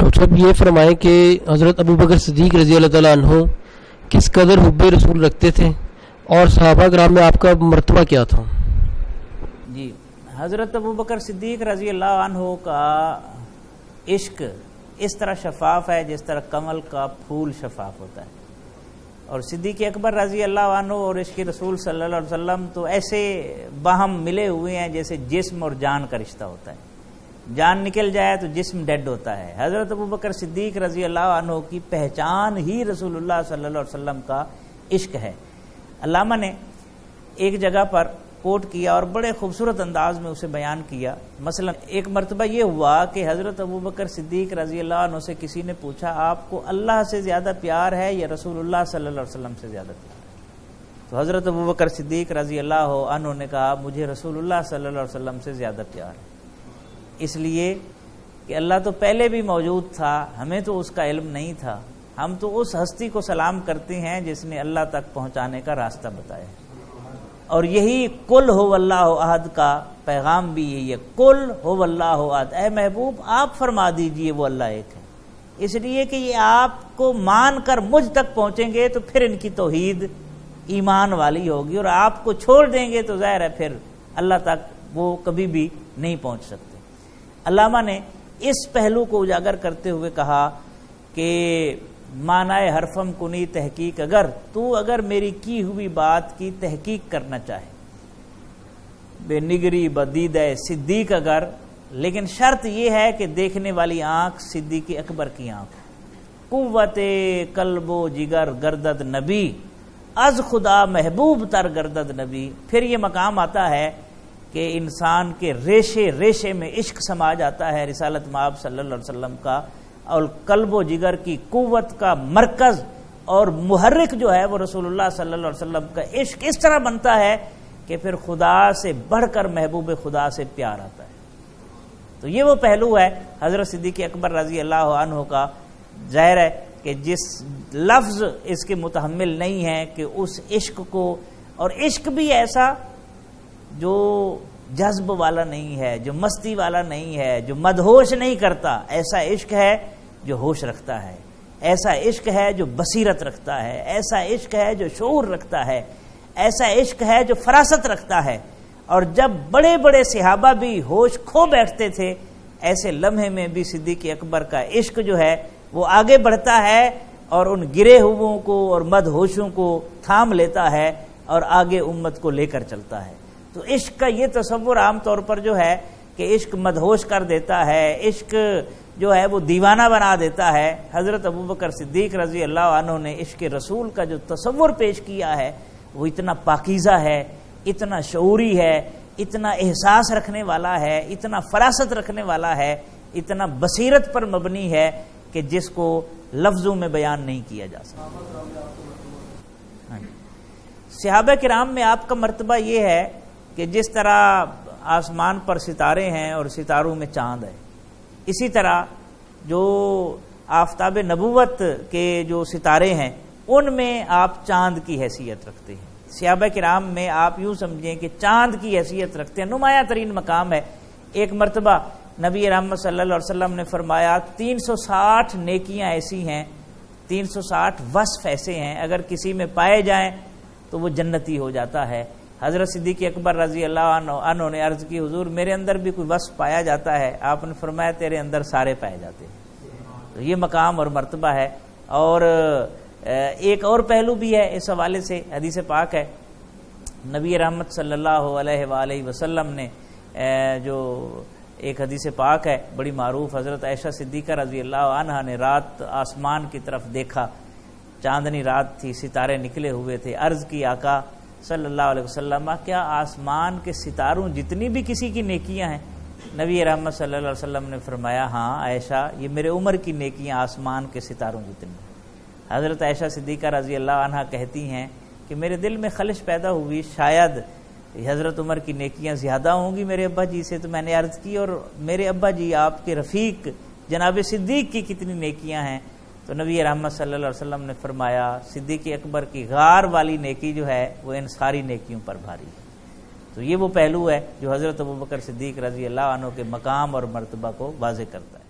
मतलब ये फरमाएं कि हज़रत अबू बकर सिद्दीक़ रज़ी अल्लाह ताला अन्हु किस कदर हुब्बे रसूल रखते थे और सहाबा किराम में आपका मर्तबा क्या था? जी, हज़रत अबू बकर सिद्दीक़ रज़ी अल्लाह अन्हु का इश्क इस तरह शफाफ है जिस तरह कमल का फूल शफाफ होता है, और सिद्दीक़ अकबर रज़ी अल्लाह अन्हु और इश्क रसूल सल्लल्लाहु अलैहि वसल्लम तो ऐसे बाहम मिले हुए हैं जैसे जिस्म और जान का रिश्ता होता है। जान निकल जाए तो जिस्म डेड होता है। हज़रत अबू बकर सिद्दीक़ रज़ी अल्लाह अन्हु की पहचान ही रसूलुल्लाह सल्लल्लाहु अलैहि वसल्लम का इश्क है। अल्लामा ने एक जगह पर कोट किया और बड़े खूबसूरत अंदाज में उसे बयान किया। मसलन एक मरतबा ये हुआ कि हज़रत अबू बकर सिद्दीक़ रज़ी अल्लाह अन्हु से किसी ने पूछा, आपको अल्लाह से ज़्यादा प्यार है या रसूलुल्लाह सल्लल्लाहु अलैहि वसल्लम से ज़्यादा प्यार है? तो हज़रत अबू बकर सिद्दीक़ रज़ी अल्लाह अन्हु ने कहा, मुझे रसूलुल्लाह सल्लल्लाहु अलैहि वसल्लम से ज़्यादा प्यार है, इसलिए कि अल्लाह तो पहले भी मौजूद था, हमें तो उसका इल्म नहीं था। हम तो उस हस्ती को सलाम करते हैं जिसने अल्लाह तक पहुँचाने का रास्ता बताया, और यही कुल हो वल्लाहु अहद का पैगाम भी यही है, कुल हो वल्लाहु अहद। ऐ महबूब आप फरमा दीजिए वो अल्लाह एक है, इसलिए कि ये आपको मान कर मुझ तक पहुँचेंगे तो फिर इनकी तौहीद ईमान वाली होगी, और आपको छोड़ देंगे तो ज़ाहिर है फिर अल्लाह तक वो कभी भी नहीं पहुँच सकते। अल्लामा ने इस पहलू को उजागर करते हुए कहा कि मानाए हरफम कुनी तहकीक, अगर मेरी की हुई बात की तहकीक करना चाहे, बेनिगरी बदीदे सिद्दीक अगर, लेकिन शर्त यह है कि देखने वाली आंख सिद्दीक अकबर की आंख, कुव्वते कल्बो जिगर गर्दद नबी, अज खुदा महबूब तर गर्दद नबी। फिर ये मकाम आता है कि इंसान के रेशे रेशे में इश्क समा जाता है रिसालत माब सल्लल्लाहु अलैहि वसल्लम का, और कल्बो जिगर की कुव्वत का मरकज और मुहर्रिक जो है वो रसूलुल्लाह सल्लल्लाहु अलैहि वसल्लम का इश्क इस तरह बनता है कि फिर खुदा से बढ़कर महबूब खुदा से प्यार आता है। तो ये वो पहलू है हज़रत सिद्दीक़ अकबर रज़ी अल्लाह अन्हु का। ज़ाहिर है कि जिस लफ्ज़ इसके मुतहम्मिल नहीं है कि उस इश्क को, और इश्क भी ऐसा जो जज्ब वाला नहीं है, जो मस्ती वाला नहीं है, जो मदहोश नहीं करता, ऐसा इश्क है जो होश रखता है, ऐसा इश्क है जो बसीरत रखता है, ऐसा इश्क है जो शऊर रखता है, ऐसा इश्क है जो फरासत रखता है। और जब बड़े बड़े सहाबा भी होश खो बैठते थे, ऐसे लम्हे में भी सिद्दीक़ अकबर का इश्क जो है वो आगे बढ़ता है और उन गिरे हुओं को और मदहोशों को थाम लेता है और आगे उम्मत को लेकर चलता है। तो इश्क का ये तसव्वुर आम तौर पर जो है कि इश्क मदहोश कर देता है, इश्क जो है वो दीवाना बना देता है। हज़रत अबू बकर सिद्दीक़ रज़ी अल्लाह अन्हु ने इश्क रसूल का जो तसव्वुर पेश किया है वो इतना पाकीज़ा है, इतना शऊरी है, इतना एहसास रखने वाला है, इतना फरासत रखने वाला है, इतना बसीरत पर मबनी है कि जिसको लफ्ज़ों में बयान नहीं किया जा सकता। सहाबा किराम में आपका मर्तबा ये है कि जिस तरह आसमान पर सितारे हैं और सितारों में चांद है, इसी तरह जो आफताब नबूवत के जो सितारे हैं उनमें आप चांद की हैसियत रखते हैं। सहाबा किराम में आप यूं समझें कि चांद की हैसियत रखते हैं, नुमाया तरीन मकाम है। एक मरतबा नबी रहमत सल्लल्लाहु अलैहि वसल्लम ने फरमाया 360 नेकियां ऐसी हैं, 360 वस्फ ऐसे हैं, अगर किसी में पाए जाएं तो वो जन्नती हो जाता है। हज़रत सिद्दीक़ अकबर रज़ी अल्लाह अन्हु ने अर्ज़ की, हुज़ूर मेरे अंदर भी कोई वस्फ पाया जाता है? आपने फरमाया तेरे अंदर सारे पाए जाते हैं। तो ये मकाम और मर्तबा है। और एक और पहलू भी है इस हवाले से, हदीस पाक है, नबी रहमत सल्लल्लाहु अलैहि वसल्लम ने जो एक हदीस पाक है बड़ी मारूफ, हज़रत आयशा सिद्दीक़ा रज़ी अल्लाह अन्हा ने रात आसमान की तरफ देखा, चांदनी रात थी, सितारे निकले हुए थे। अर्ज़ की आका सल्लल्लाहु अलैहि वसल्लम, क्या आसमान के सितारों जितनी भी किसी की नेकियां हैं? नबी रहमत सल्लल्लाहु अलैहि वसल्लम ने फरमाया, हाँ आयशा, ये मेरे उम्र की नेकियां आसमान के सितारों जितनी। हज़रत आयशा सिद्दीक़ा रज़ी अल्लाह अन्हा कहती हैं कि मेरे दिल में खलिश पैदा हुई, शायद हज़रत उमर की नेकियां ज़्यादा होंगी मेरे अब्बा जी से। तो मैंने अर्ज़ की, और मेरे अब्बा जी आपके रफ़ीक जनाब सिद्दीक़ की कितनी नेकियां हैं? तो नबी रहमत सल्लल्लाहु अलैहि वसल्लम ने फरमाया, सिद्दीक़ अकबर की गार वाली नेकी जो है वो इन सारी नेकियों पर भारी है। तो ये वो पहलू है जो हज़रत अबू बकर सिद्दीक़ रज़ी अल्लाह अन्हु के मकाम और मर्तबा को वाज़ेह करता है।